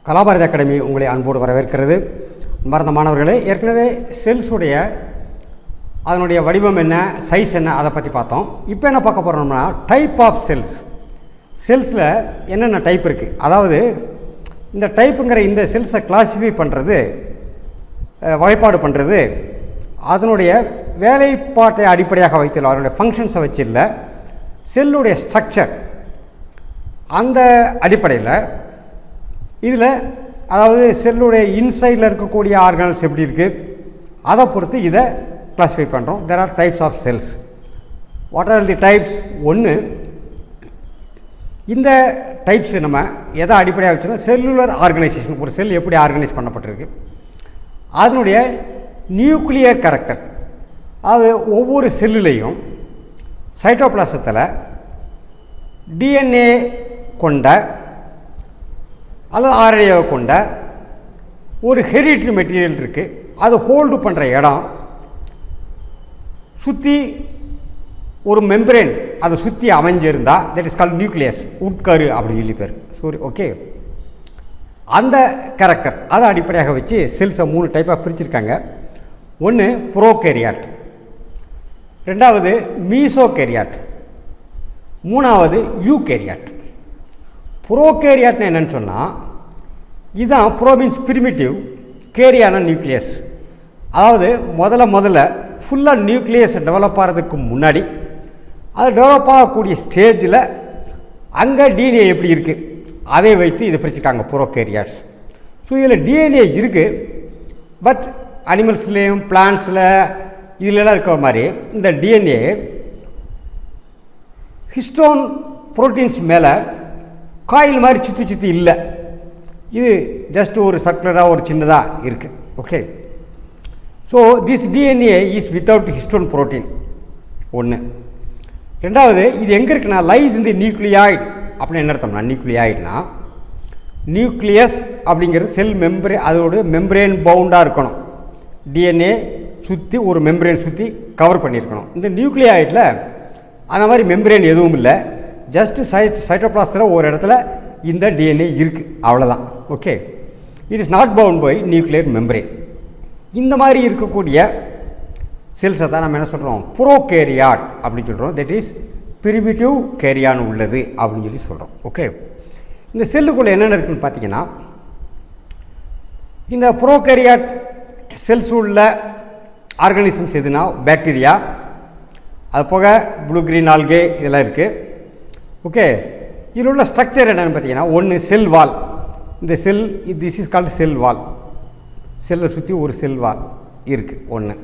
Kalabharathi academy உங்களை அன்போடு வரவேற்கிறது. மறந்த மாணவர்களே, ஏற்கனவே செல்ஸுடைய அதனுடைய வடிவம் என்ன, சைஸ் என்ன, அதை பற்றி பார்த்தோம். இப்போ என்ன பார்க்க போகிறோம்னா டைப் ஆஃப் செல்ஸ். செல்ஸில் என்னென்ன டைப் இருக்குது, அதாவது இந்த டைப்புங்கிற இந்த செல்ஸை கிளாஸிஃபை பண்ணுறது, வகைப்பாடு பண்ணுறது அதனுடைய வேலைப்பாட்டை அடிப்படையாக வைத்துள்ள அதனுடைய ஃபங்க்ஷன்ஸை வச்சு இல்லை, செல்லுடைய ஸ்ட்ரக்சர் அந்த அடிப்படையில் இதில் அதாவது செல்லுடைய இன்சைடில் இருக்கக்கூடிய ஆர்கனல்ஸ் எப்படி இருக்குது அதை பொறுத்து இதை கிளாஸிஃபை பண்ணுறோம். There are types of cells. What are the types? ஒன்று, இந்த டைப்ஸ் நம்ம எதை அடிப்படையாக வச்சுருக்கோம், செல்லுலர் ஆர்கனைசேஷன். ஒரு செல் எப்படி ஆர்கனைஸ் பண்ணப்பட்டிருக்கு, அதனுடைய நியூக்ளியர் கேரக்டர். அது ஒவ்வொரு செல்லுலேயும் சைட்டோபிளாசத்தில் டிஎன்ஏ கொண்ட அல்லது ஆர்என்ஏவை கொண்ட ஒரு ஹெரிடிட்ரி மெட்டீரியல் இருக்குது. அது ஹோல்டு பண்ணுற இடம் சுற்றி ஒரு மெம்பரேன் அதை சுற்றி அமைஞ்சிருந்தால் தட் இஸ் கால்ட் நியூக்ளியஸ், உட்கரு அப்படின்னு சொல்லி பேர். சரி, ஓகே. அந்த கேரக்டர் அதை அடிப்படையாக வச்சு செல்ஸை 3 டைப்பாக பிரிச்சிருக்காங்க. ஒன்று ப்ரோகேரியாட், ரெண்டாவது மீசோகேரியாட், மூணாவது யூகேரியாட். ப்ரோகேரியாட்னு என்னென்னு சொன்னால், இதுதான் ப்ரோ மீன்ஸ் பிரிமிட்டிவ், கேரியான நியூக்ளியஸ். அதாவது முதல்ல ஃபுல்லாக நியூக்ளியஸ் டெவலப் ஆகிறதுக்கு முன்னாடி அது டெவலப் ஆகக்கூடிய ஸ்டேஜில் அங்கே டிஎன்ஏ எப்படி இருக்குது அதை வைத்து இதை பிரிச்சுருக்காங்க ப்ரோகேரியாட்ஸ். ஸோ இதில் டிஎன்ஏ இருக்குது, பட் அனிமல்ஸ்லேயும் பிளான்ட்ஸில் இதிலெல்லாம் இருக்கிற மாதிரி இந்த டிஎன்ஏ ஹிஸ்டோன் புரோட்டீன்ஸ் மேலே காயில் மாதிரி சுற்றி இல்லை. இது ஜஸ்ட் ஒரு சர்க்குலராக ஒரு சின்னதாக இருக்குது. Okay, so this DNA is without histone protein. ஒன்று. ரெண்டாவது, இது எங்கே இருக்குன்னா லைஸ் இந்த நியூக்ளியாய்டு. அப்படின்னு என்ன அர்த்தம்னா, நியூக்ளியாய்டுனா நியூக்ளியஸ் அப்படிங்கிறது செல் மெம்பரே, அதோட மெம்பரேன் பவுண்டாக இருக்கணும். டிஎன்ஏ சுற்றி ஒரு மெம்பரேன் சுற்றி கவர் பண்ணியிருக்கணும். இந்த நியூக்ளியாய்டில் அந்த மாதிரி மெம்பரேன் எதுவும் இல்லை. ஜஸ்ட்டு சைட்டோபிளாசத்தில் ஒரு இடத்துல இந்த டிஎன்ஏ இருக்குது, அவ்வளோதான். Okay, it is not bound by nuclear membrane. இந்த மாதிரி இருக்கக்கூடிய செல்ஸை தான் நம்ம என்ன சொல்கிறோம், ப்ரோகேரியாட் அப்படின்னு சொல்கிறோம். தட் இஸ் பிரிமிட்டிவ் கேரியான் உள்ளது அப்படின்னு சொல்லி சொல்கிறோம். ஓகே, இந்த செல்லுக்குள்ளே என்னென்ன இருக்குதுன்னு பார்த்தீங்கன்னா, இந்த ப்ரோகேரியாட் செல்ஸ் உள்ள ஆர்கானிசம்ஸ் எதுனா பாக்டீரியா, அது போக ப்ளூ கிரீன் ஆல்கே இதெல்லாம் இருக்குது. ஓகே, இதில் உள்ள ஸ்ட்ரக்சர் என்னென்னு பார்த்தீங்கன்னா, ஒன்று செல் வால். இந்த செல் திஸ் இஸ் கால்டு செல் வால். செல்லை சுற்றி ஒரு செல் வால் இருக்குது ஒன்று.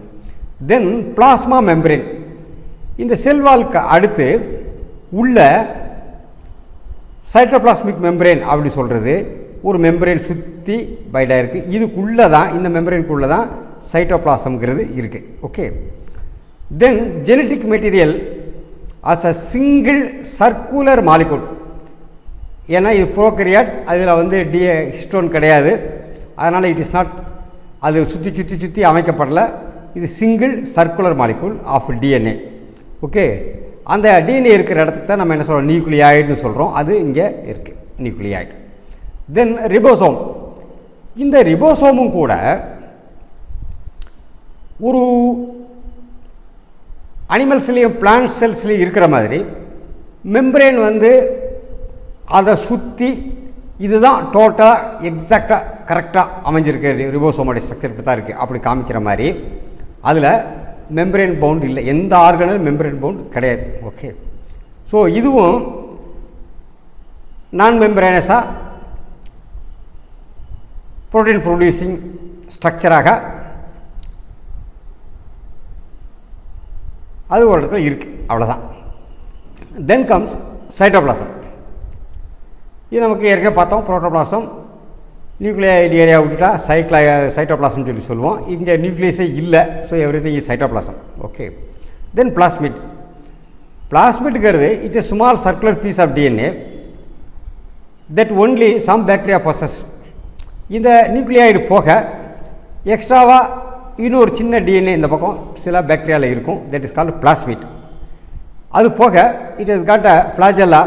தென் பிளாஸ்மா மெம்பரேன். இந்த செல் வால்க்கு அடுத்து உள்ள சைட்டோபிளாஸ்மிக் மெம்பரேன் அப்படி சொல்கிறது ஒரு மெம்பரேன் சுற்றி பைடாக இருக்குது. இதுக்குள்ளே தான், இந்த மெம்பரேனுக்குள்ளே தான் சைட்டோபிளாசம்ங்கிறது இருக்குது. Okay, then genetic material as a single circular molecule. ஏன்னா இது ப்ரோகேரியாட், அதில் ஹிஸ்டோன் கிடையாது, அதனால் இட் இஸ் நாட், அது சுற்றி அமைக்கப்படலை. இது single circular molecule of DNA. Okay, அந்த டிஎன்ஏ இருக்கிற இடத்துக்கு தான் நம்ம என்ன சொல்கிறோம், நியூக்ளியாய்டுன்னு சொல்கிறோம். அது இங்கே இருக்குது, நியூக்ளியாய்டு. தென் ரிபோசோம். இந்த ரிபோசோமும் கூட ஒரு அனிமல்ஸ்லேயும் பிளான்ட் செல்ஸ்லேயும் இருக்கிற மாதிரி மெம்பரேன் அதை சுற்றி இதுதான் டோட்டலாக எக்ஸாக்டாக கரெக்டாக அமைஞ்சிருக்கு, ரிபோசோமோடைய ஸ்ட்ரக்சர் இப்படி தான் இருக்குது அப்படி காமிக்கிற மாதிரி அதில் மெம்பரேன் பவுண்ட் இல்லை, எந்த ஆர்கனும் மெம்பரேன் பவுண்ட் கிடையாது. ஓகே, ஸோ இதுவும் நான் மெம்பரேனஸாக புரோட்டீன் ப்ரொடியூசிங் ஸ்ட்ரக்சராக அது ஒரு இடத்துல இருக்குது, அவ்வளோதான். Then comes cytoplasm. இது நமக்கு ஏற்கனவே பார்த்தோம். புரோட்டோபிளாசம் நியூக்ளியாய்டு ஏரியா விட்டுட்டா சைட்டோபிளாசம் சொல்லி சொல்லுவோம். இங்கே நியூக்ளியஸே இல்லை, so everything is cytoplasm. Okay, then plasmid. பிளாஸ்மிட்ங்கிறது it is small circular piece of DNA that only some bacteria possess. இந்த நியூக்ளியாய்டு போக எக்ஸ்ட்ராவாக இன்னொரு சின்ன டிஎன்ஏ இந்த பக்கம் சில பாக்டீரியாவில் இருக்கும். That is called plasmid. அது போக it is got a flagella.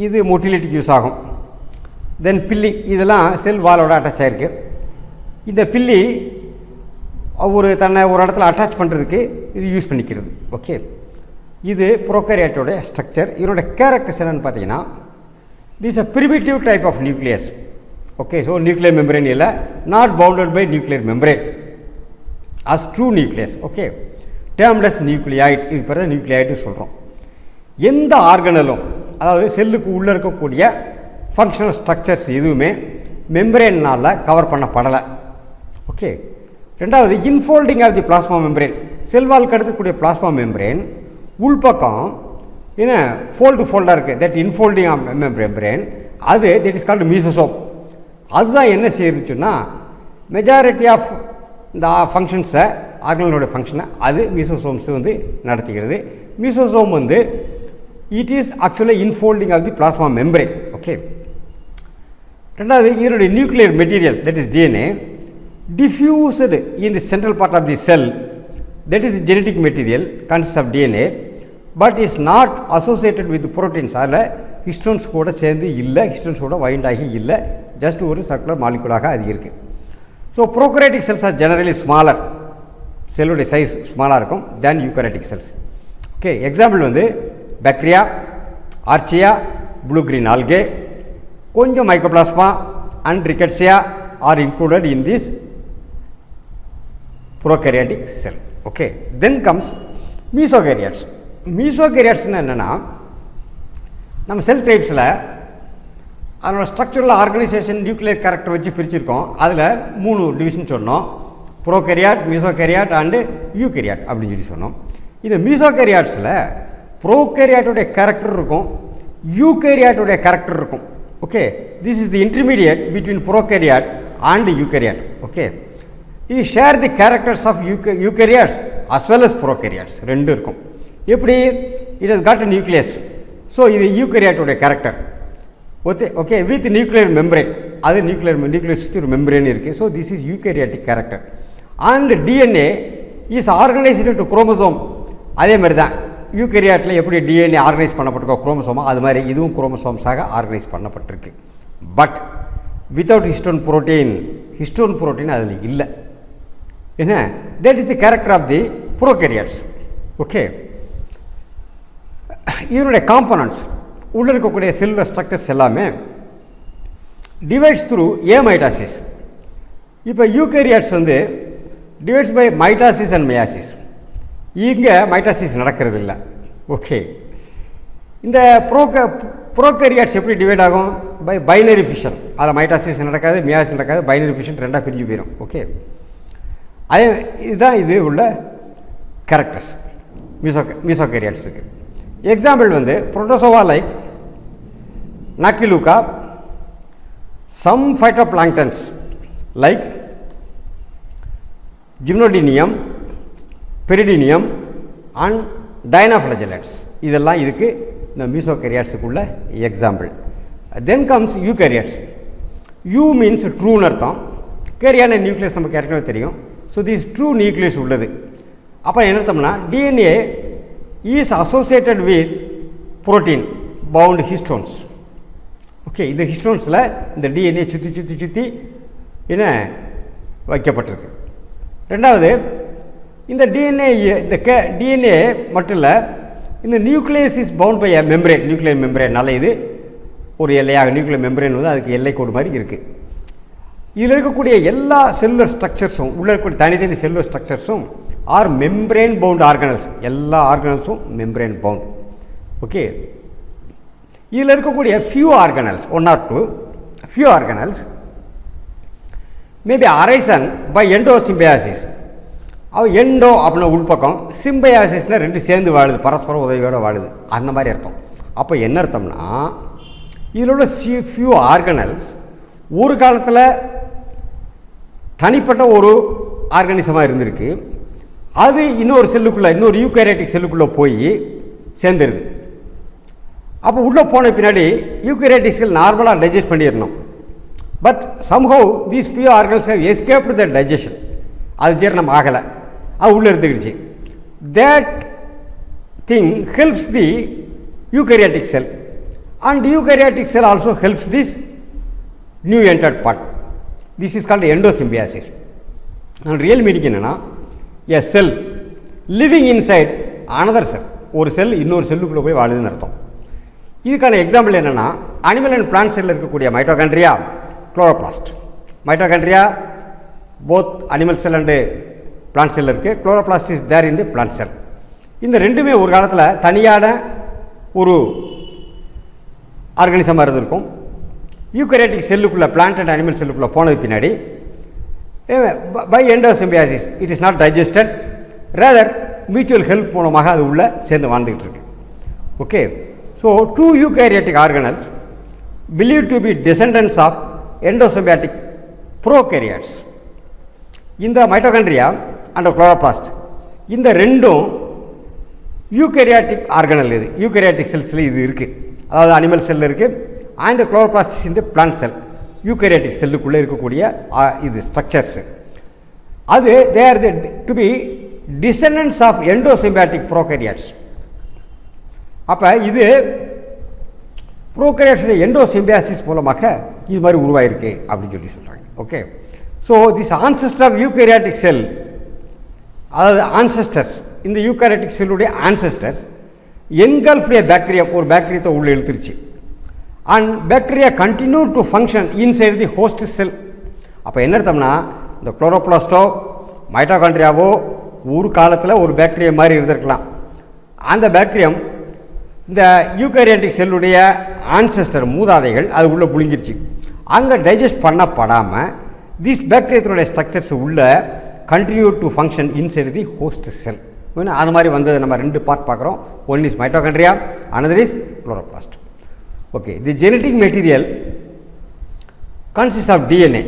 இது மொட்டிலிட்டிக்கு யூஸ் ஆகும். தென் பில்லி, இதெல்லாம் செல் வாலோட அட்டாச் ஆகிருக்கு. இந்த பில்லி தன்னை ஒரு இடத்துல அட்டாச் பண்ணுறதுக்கு இது யூஸ் பண்ணிக்கிறது. ஓகே, இது ப்ரோகாரியோட்டோட ஸ்ட்ரக்சர். இதனோட கேரக்டர்ஸ் என்னென்னு பார்த்தீங்கன்னா, this a primitive type of nucleus. Okay, so nuclear membrane இல்லை, not bounded by nuclear membrane as true nucleus. Okay, termless nucleoid, இது பேர் தான் நியூக்ளியாய்டு சொல்கிறோம். எந்த ஆர்கனலும், அதாவது செல்லுக்கு உள்ளே இருக்கக்கூடிய ஃபங்க்ஷனல் ஸ்ட்ரக்சர்ஸ் எதுவுமே மெம்பரேனால் கவர் பண்ணப்படலை. ஓகே, ரெண்டாவது infolding of the plasma membrane. செல்வால் கடத்தக்கூடிய பிளாஸ்மா மெம்பரேன் உள்பக்கம் என்ன ஃபோல்டாக இருக்குது, தட் இன்ஃபோல்டிங் ஆஃப் மெம்பரேன், அது தட் இஸ் கால்டு மீசோசோம். அதுதான் என்ன செய்யுதுன்னா, மெஜாரிட்டி ஆஃப் இந்த ஃபங்க்ஷன்ஸை, ஆர்கனலோட ஃபங்க்ஷனை அது மீசோசோம்ஸ் நடத்துகிறது. Mesosome it is actually infolding of the plasma membrane. Okay, ரெண்டாவது இதனுடைய nuclear material, that is DNA, diffused in the central part of the cell, that is the genetic material consists of DNA, but is not associated with the proteins. அதில் histones கூட சேர்ந்து இல்லை, histones கூட wind ஆகி இல்லை, just ஒரு circular மாலிகுலாக அது இருக்குது. So prokaryotic cells are generally smaller, செல்லுடைய சைஸ் ஸ்மாலாக இருக்கும் than eukaryotic cells. Okay, example bacteria, archaea, blue green algae, கொஞ்சம் mycoplasma and rickettsia are included in this prokaryotic cell. Okay, then comes mesokaryotes. mesokaryotes என்னன்னா, நம்ம செல் டைப்ஸில் அதனோட structural organisation nuclear character வச்சு பிரிச்சிருக்கோம். அதில் 3 division சொன்னோம், ப்ரோகரியாட், மீசோகரியாட் அண்டு யூகரியாட் அப்படின்னு சொல்லி சொன்னோம். இந்த மீசோகரியாட்ஸில் ப்ரோகரியாட்டோடைய கேரக்டர் இருக்கும், யூகரியாட்டோடைய கேரக்டர் இருக்கும். Okay, this is the intermediate between prokaryote and eukaryote. Okay, இது share the characters of eukaryotes as well as prokaryotes, ரெண்டு இருக்கும். எப்படி? It has got a nucleus, so இது யூகரியாட்டோடைய character. Okay okay with nuclear membrane, அது nucleus சுற்றி ஒரு membrane இருக்குது. So this is eukaryotic character. And DNA is organised to chromosome. அதே மாதிரி தான் யூகரியாட்டில் எப்படி டிஎன்ஏ ஆர்கனைஸ் பண்ணப்பட்டிருக்கோ குரோமோசோமா, அது மாதிரி இதுவும் குரோமோசோம்ஸாக ஆர்கனைஸ் பண்ணப்பட்டிருக்கு. பட் வித்தவுட் ஹிஸ்டோன் புரோட்டீன் அதில் இல்லை. என்ன? That is the character of the prokaryotes. Okay, இதனுடைய காம்பனன்ட்ஸ் உள்ளே இருக்கக்கூடிய செல்லுலர் ஸ்ட்ரக்சர்ஸ் எல்லாமே டிவைட்ஸ் த்ரூ மைட்டாசிஸ். இப்போ eukaryotes divides by mitosis and meiosis. இங்கே மைட்டாசிஸ் நடக்கிறது இல்லை. ஓகே, இந்த ப்ரோகரியாட்ஸ் எப்படி டிவைட் ஆகும்? By binary fission. அதில் மைட்டாசிஸ் நடக்காது, மியாசிஸ் நடக்காது, பைனரி ஃபிஷன் ரெண்டாக பிரிஞ்சு போயிடும். ஓகே, அதே இதுதான் இது உள்ள கேரக்டர்ஸ் மீசோகரியாட்ஸுக்கு. Example protozoa like noctiluca, some phytoplanktons like gymnodinium, peridinium and dinoflagellates, இதெல்லாம் இதுக்கு இந்த மீசோகரியாட்ஸுக்குள்ள example. Then comes eukaryotes. Eu means ட்ரூன்னு அர்த்தம், கேரியான நியூக்ளியஸ் நமக்கு ஏற்கனவே தெரியும். ஸோ திஸ் ட்ரூ நியூக்ளியஸ் உள்ளது. அப்போ என்ன அர்த்தம்னா, DNA is associated with protein bound histones. Okay, இந்த ஹிஸ்டோன்ஸில் இந்த டிஎன்ஏ சுற்றி என்ன வைக்கப்பட்டிருக்கு. ரெண்டாவது, இந்த டிஎன்ஏ மட்டும் இல்லை, இந்த nucleus is bound by membrane, nuclear மெம்பரேனால இது ஒரு எல்லையாக, நியூக்ளியர் மெம்பரேன் அதுக்கு எல்லை கோடு மாதிரி இருக்குது. இதில் இருக்கக்கூடிய எல்லா செல்லுலர் ஸ்ட்ரக்சர்ஸும், உள்ளே இருக்கக்கூடிய தனித்தனி செல்லுலர் ஸ்ட்ரக்சர்ஸும் ஆர் மெம்பரேன் பவுண்ட் ஆர்கனல்ஸ். எல்லா ஆர்கனல்ஸும் மெம்பரேன் பவுண்ட். ஓகே, இதில் இருக்கக்கூடிய few organelles, 1 or 2 few organelles maybe arisen by endosymbiosis. Endo அப்படின்னா உள்பக்கம், சிம்பயாசிஸ்னால் ரெண்டு சேர்ந்து வாழுது, பரஸ்பர உதவியோடு வாழுது, அந்த மாதிரி அர்த்தம். அப்போ என்ன அர்த்தம்னா, இதில் உள்ள ஃபியூ ஆர்கனல்ஸ் ஒரு காலத்தில் தனிப்பட்ட ஒரு ஆர்கானிசமாக இருந்திருக்கு, அது இன்னொரு செல்லுக்குள்ளே, இன்னொரு யூகரியாட்டிக் செல்லுக்குள்ளே போய் சேர்ந்துருது. அப்போ உள்ளே போன பின்னாடி யூகரியாட்டிக் செல் நார்மலாக டைஜஸ்ட் பண்ணிடணும். But somehow these few organs have escaped the digestion. அது ஜீரணம் ஆகலை, அது உள்ளே இருந்துக்கிடுச்சு. That thing helps the eukaryotic cell, and eukaryotic cell also helps this new entered part. This is called endosymbiosis. And real meaning என்னன்னா a cell living inside another cell. ஒரு செல் இன்னொரு செல்லுக்குள்ளே போய் வாழுதுன்னு அர்த்தம். இதுக்கான எக்ஸாம்பிள் என்னென்னா அனிமல் அண்ட் பிளான்ட் செல்லில் இருக்கக்கூடிய mitochondria, chloroplast. Mitochondria both animal cell and plant cell இருக்குது. Chloroplast is there in the plant cell. இந்த ரெண்டுமே ஒரு காலத்தில் தனியான ஒரு ஆர்கானிசமாக இருந்திருக்கும். யூகரியாட்டிக் செல்லுக்குள்ளே, பிளான்ட் அண்ட் அனிமல் செல்லுக்குள்ளே போனது பின்னாடி by endosymbiosis it is not digested, rather mutual help மூலமாக அது உள்ளே சேர்ந்து வாழ்ந்துக்கிட்டு இருக்கு. Okay, so 2 eukaryotic organelles believe to be descendants of endosymbiotic prokaryotes. இந்த மைட்டோகாண்ட்ரியா அண்ட் குளோரோபிளாஸ்ட் இந்த ரெண்டும் யூகரியாட்டிக் ஆர்கனல். இது யூகரியாட்டிக் செல்ஸில் இது இருக்குது, அதாவது அனிமல் செல்லில் இருக்குது. அண்ட் குளோரோபிளாஸ்ட் இந்த பிளான்ட் செல் யூகரியாட்டிக் செல்லுக்குள்ளே இருக்கக்கூடிய இது ஸ்ட்ரக்சர்ஸு. அது they are to be descendants of endosymbiotic prokaryotes. அப்போ இது ப்ரோகேரியாட்ஸுடைய எண்டோசிம்பியாசிஸ் மூலமாக இது மாதிரி உருவாயிருக்கு அப்படின்னு சொல்லி சொல்கிறாங்க. Okay, so this ancestor of eukaryotic cell, அதாவது ஆன்செஸ்டர்ஸ், இந்த யூகரியாட்டிக் செல்லுடைய ஆன்செஸ்டர்ஸ் என்கல்ஃப்டைய பாக்டீரியா, ஒரு பாக்டீரியா உள்ளே இழுத்துருச்சு. அண்ட் bacteria continue to function inside the host cell. அப்போ என்ன அர்த்தம்னா இந்த குளோரோபிளாஸ்டோ மைட்டோகாண்ட்ரியாவோ ஒரு காலத்தில் ஒரு பாக்டீரியா மாதிரி இருந்திருக்கலாம். அந்த பாக்டீரியம் இந்த யூகரியாட்டிக் செல்லுடைய ஆன்செஸ்டர், மூதாதைகள், அது உள்ளே புழுங்கிருச்சு. அங்கே டைஜஸ்ட் பண்ணப்படாமல் திஸ் பாக்டீரியத்தினுடைய ஸ்ட்ரக்சர்ஸ் உள்ள continue to function inside the host செல். அது மாதிரி வந்தது நம்ம 2 பார்ட் பார்க்குறோம். One is mitochondria, another is chloroplast. Okay, the genetic material consists of DNA,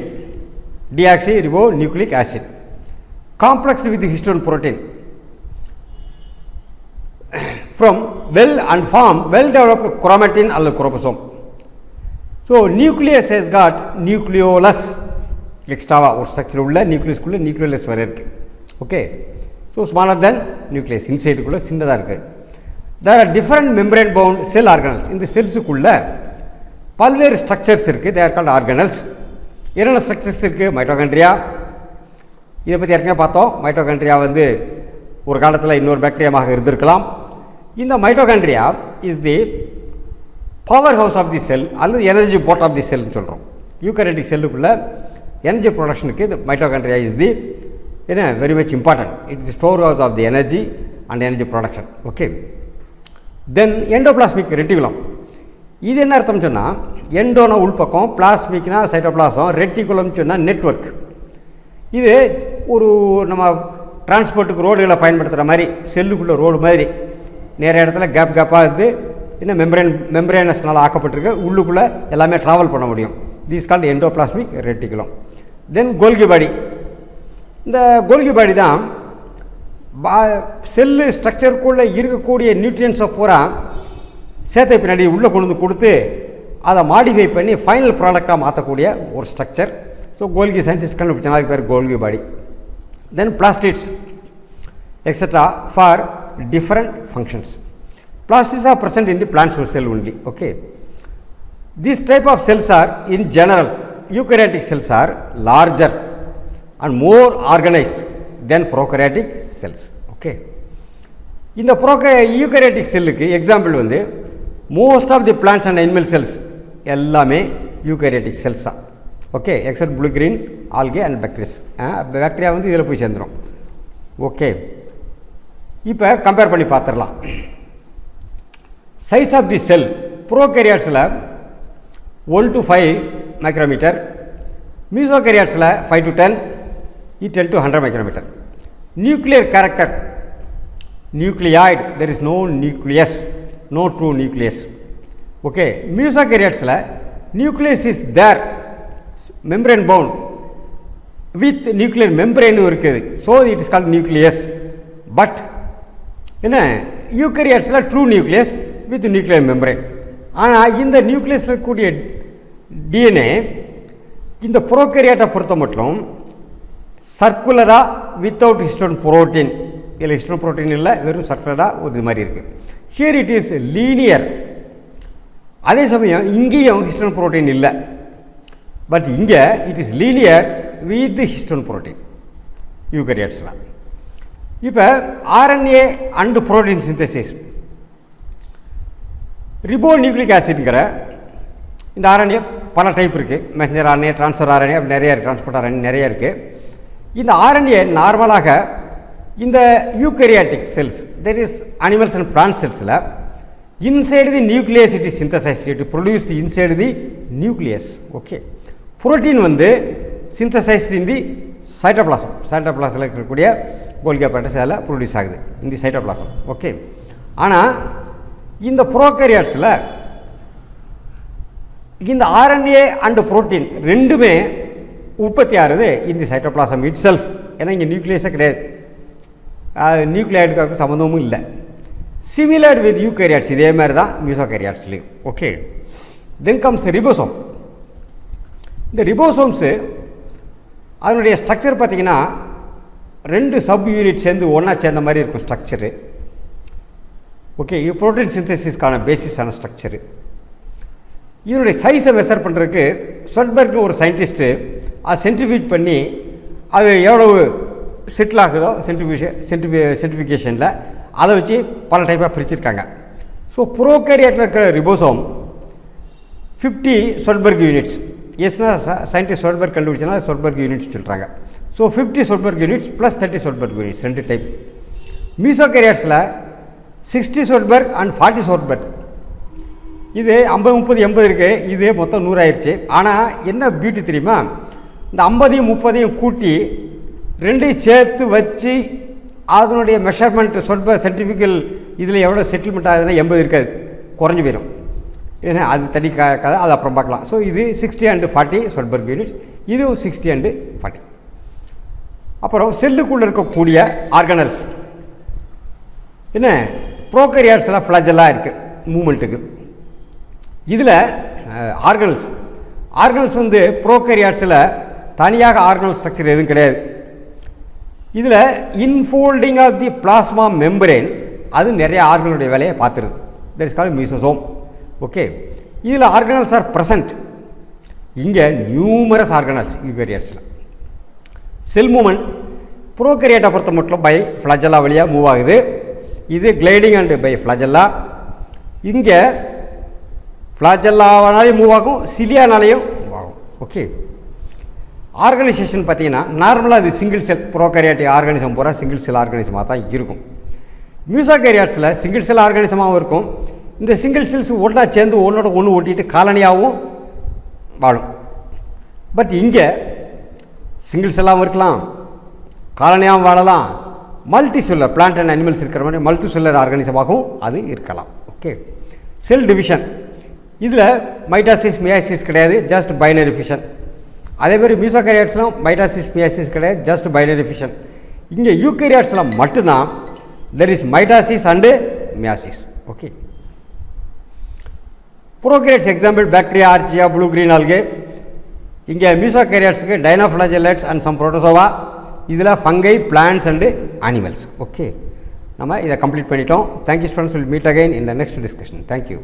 deoxyribonucleic acid, complex with histone protein from well and form well developed chromatin or chromosome. So nucleus has got nucleolus, எக்ஸ்ட்ராவாக ஒரு structure உள்ள நியூக்ளியஸ்குள்ளே nucleolus வேறு இருக்குது. Okay, so smaller then nucleus, இன்சைடுக்குள்ளே சின்னதாக இருக்குது. There are different membrane bound cell organelles. இந்த செல்ஸுக்குள்ளே பல்வேறு ஸ்ட்ரக்சர்ஸ் இருக்குது. They're called organelles. என்னென்ன ஸ்ட்ரக்சர்ஸ் இருக்குது? மைட்டோகாண்ட்ரியா, இதை பற்றி ஏற்கனவே பார்த்தோம். மைட்டோகாண்ட்ரியா வந்து ஒரு காலத்தில் இன்னொரு பாக்டீரியாவாக இருந்திருக்கலாம். இந்த mitochondria is the power house of the cell அல்லது எனர்ஜி போர்ட் ஆஃப் தி செல்னு சொல்கிறோம். யூகரியாட்டிக் செல்லுக்குள்ளே எனர்ஜி ப்ரொடக்ஷனுக்கு இந்த mitochondria is the very much important. It is store house of the energy and energy production. Okay, then endoplasmic reticulum. இது என்ன அர்த்தம் சொன்னால், எண்டோனா உள்பக்கம், பிளாஸ்மிக்னா சைட்டோபிளாசம், ரெட்டிகுலம்னு சொன்னால் நெட்வொர்க். இது ஒரு நம்ம டிரான்ஸ்போர்ட்டுக்கு ரோடுகளை பயன்படுத்துகிற மாதிரி, செல்லுக்குள்ளே ரோடு மாதிரி நிறைய இடத்துல கேப்பாக இருந்து மெம்பரேனஸ்னால் ஆக்கப்பட்டிருக்கு. உள்ளுக்குள்ளே எல்லாமே ட்ராவல் பண்ண முடியும். This called endoplasmic reticulum. Then Golgi body. இந்த கோல்கி பாடி தான் செல்லு ஸ்ட்ரக்சருக்குள்ளே இருக்கக்கூடிய நியூட்ரியன்ஸை பூரா சேர்த்த பின்னாடி உள்ளே கொண்டு வந்து கொடுத்து அதை மாடிஃபை பண்ணி ஃபைனல் ப்ராடக்டாக மாற்றக்கூடிய ஒரு ஸ்ட்ரக்சர். ஸோ கோல்கி சயின்டிஸ்ட் கண்டுபிடிச்ச அதுக்கு பேர் Golgi body. Then plastids etcetera for different functions. Plastids are present in the plant cell only. Okay, these type of cells are in general, eukaryotic cells are larger and more organized than prokaryotic cells. Okay, இந்த eukaryotic செல்லுக்கு example வந்து most of the plants and animal cells எல்லாமே eukaryotic cells தான். Okay, except blue green algae and bacteria வந்து இதில் போய் சேர்ந்துடும். Okay, இப்போ கம்பேர் பண்ணி பார்த்துடலாம். சைஸ் ஆஃப் தி செல் ப்ரோகேரியாட்ஸில் 1 to 5 மைக்ரோமீட்டர், மீசோகேரியாட்ஸில் 5 to 10, 10 to 100 micrometre. Nuclear character, nucleoid, there is no nucleus, no true nucleus. Okay, மீசோகேரியாட்ஸில் nucleus is there, membrane bound with nuclear மெம்பரேனும் இருக்குது. So it is called nucleus. But என்ன, யூகரியாட்ஸில் true nucleus with nuclear membrane. ஆனால் இந்த நியூக்ளியஸில் இருக்கக்கூடிய DNA இந்த ப்ரோகேரியாட்டை பொறுத்த மட்டும் சர்க்குலராக வித்தவுட் ஹிஸ்டோன் புரோட்டீன், இதில் ஹிஸ்டோன் புரோட்டீன் இல்லை, வெறும் சர்க்குலராக ஒரு இது மாதிரி இருக்குது. Here it is linear. அதே சமயம் இங்கேயும் ஹிஸ்டோன் புரோட்டீன் இல்லை. பட் இங்கே it is linear with histone protein யூகரியாட்ஸ்லாம். இப்போ RNA and protein synthesis ribonucleic ஆசிட்ங்கிற இந்த ஆர்என்ஏ பல டைப் இருக்குது. மெசஞ்சர் ஆர்என்ஏ, ட்ரான்ஸ்ஃபர் ஆர்என்ஏ, அப்படி நிறையா இருக்குது. டிரான்ஸ்போர்ட் ஆர்என்ஏ நிறையா இருக்குது. இந்த ஆர்என்ஏ நார்மலாக இந்த eukaryotic cells, there is animals and plant செல்ஸில் inside the nucleus it is synthesized, it is produced inside the nucleus. Okay, protein வந்து synthesized in the cytoplasm. cytoplasmல இருக்கக்கூடிய கோல்கி apparatus அதில் ப்ரொடியூஸ் ஆகுது இந்த cytoplasm. ஓகே, ஆனால் இந்த ப்ரோகேரியாட்ஸில் இந்த ஆர்என்ஏ அண்ட் புரோட்டீன் ரெண்டுமே உற்பத்தி ஆகுது இந்த சைட்டோபிளாசம் இட் செல்ஃப். ஏன்னா இங்கே நியூக்ளியஸே கிடையாது, நியூக்ளியாய்டுக்கு சம்மந்தமும் இல்லை. சிமிலர் வித் யூகேரியாட்ஸ், இதே மாதிரி தான் மியூசோகேரியாட்ஸ்லையும். Okay, then comes ribosome. இந்த ரிபோசோம்ஸு அதனுடைய ஸ்ட்ரக்சர் பார்த்திங்கன்னா 2 சப் யூனிட் சேர்ந்து ஒன்றா சேர்ந்த மாதிரி இருக்கும் ஸ்ட்ரக்சரு. ஓகே, இது புரோட்டீன் சிந்தசிஸ்க்கான பேசிஸான ஸ்ட்ரக்சரு. இதனுடைய சைஸை மெஷர் பண்ணுறதுக்கு ஸ்வெட்பர்க் ஒரு சயின்டிஸ்ட்டு அதை சென்ட்ரிஃபியூஜ் பண்ணி அது எவ்வளவு செட்டில் ஆகுதோ சென்ட்ரிஃபிகேஷனில் அதை வச்சு பல டைப்பாக பிரிச்சுருக்காங்க. ஸோ ப்ரோகேரியாட்டில் இருக்கிற ரிபோசோம் 50 ஸ்வெட்பர்க் யூனிட்ஸ். எஸ்னா சயின்டிஸ்ட் ஸ்வெட்பர்க் கண்டுபிடிச்சனா ஸ்வெட்பர்க் யூனிட்ஸ் சொல்கிறாங்க. So 50 Svedberg units plus 30 Svedberg units, 2 type. மீசோகேரியாட்ஸில் 60 ஸ்வெட்பர்க் அண்ட் 40 ஸ்வெட்பர்க். இது 50, 30, 80 இருக்குது. இது மொத்தம் 100 ஆயிடுச்சு. ஆனால் என்ன பியூட்டி தெரியுமா, இந்த 50, 30 கூட்டி 2 சேர்த்து வச்சு அதனுடைய மெஷர்மெண்ட் ஸ்வெட்பர்க் சென்ட்ரிஃபிகல் இதில் எவ்வளோ செட்டில்மெண்ட் ஆகுதுன்னா 80 இருக்காது, குறைஞ்சி போயிடும். ஏன்னா அது தனி கதை, அது அப்புறம் பார்க்கலாம். ஸோ இது 60 and 40 ஸ்வெட்பர்க் யூனிட்ஸ், இதுவும் 60 and 40. அப்புறம் செல்லுக்குள்ளே இருக்கக்கூடிய ஆர்கனல்ஸ் என்ன, ப்ரோகேரியாட்ஸ்லாம் ஃப்ளஜெல்லாம் இருக்குது மூமெண்ட்டுக்கு. இதில் ஆர்கனல்ஸ் வந்து ப்ரோகேரியாட்ஸில் தனியாக ஆர்கனல் ஸ்ட்ரக்சர் எதுவும் கிடையாது. இதில் infolding of the plasma membrane அது நிறைய ஆர்கனுடைய வேலையை பார்த்துருது. That is called mesosome. Okay, இதில் ஆர்கனல்ஸ் ஆர் ப்ரெசன்ட். இங்கே நியூமரஸ் ஆர்கனல்ஸ் யூகேரியாட்ஸில். செல் மூமெண்ட் ப்ரோகேரியாட்டை பொறுத்த மட்டும் பை ஃப்ளஜெல்லா வழியாக மூவ் ஆகுது. இது கிளைடிங் அண்டு பை ஃப்ளஜெல்லா. இங்கே ஃப்ளாஜெல்லாவானாலையும் மூவ் ஆகும், சிலியானாலையும் மூவ் ஆகும். ஓகே, ஆர்கனைசேஷன் பார்த்தீங்கன்னா நார்மலாக இது சிங்கிள் செல் ப்ரோகேரியாட்டிக் ஆர்கானிசம் பூரா சிங்கிள் செல் ஆர்கானிசமாக தான் இருக்கும். மியூசோகேரியாட்ஸில் சிங்கிள் செல் ஆர்கானிசமாகவும் இருக்கும். இந்த சிங்கிள் செல்ஸ் ஒன்றா சேர்ந்து ஒன்றோட ஒன்று ஒட்டிட்டு காலனியாகவும் வாழும். பட் இங்கே சிங்கிள் செல்லாகவும் இருக்கலாம், காலனியாகவும் வாழலாம், multicellular plant and animals இருக்கிற மாதிரி மல்டி செல்லர் ஆர்கானிசமாகவும் அது இருக்கலாம். ஓகே, செல் டிவிஷன் இதில் மைட்டாசிஸ் மியாசிஸ் கிடையாது, ஜஸ்ட் பைனரி ஃபிஷன். அதேமாதிரி மியூசோகேரியாட்ஸ்லாம் மைட்டாசிஸ் மியாசிஸ் கிடையாது, ஜஸ்ட் பைனரி ஃபிஷன். இங்கே யூகேரியாட்ஸ்லாம் மட்டும்தான் there is mitosis and meiosis. Okay, prokaryotes example bacteria, archaea, blue green algae. இங்கே மியூசோகேரியாட்ஸுக்கு டைனோஃப்ளாஜெல்லட்ஸ் அண்ட் சம் புரோட்டோசோவா. இதில் fungi, plants and animals. Okay, நம்ம இதை கம்ப்ளீட் பண்ணிட்டோம். Thank you students, will meet again in the next discussion. Thank you.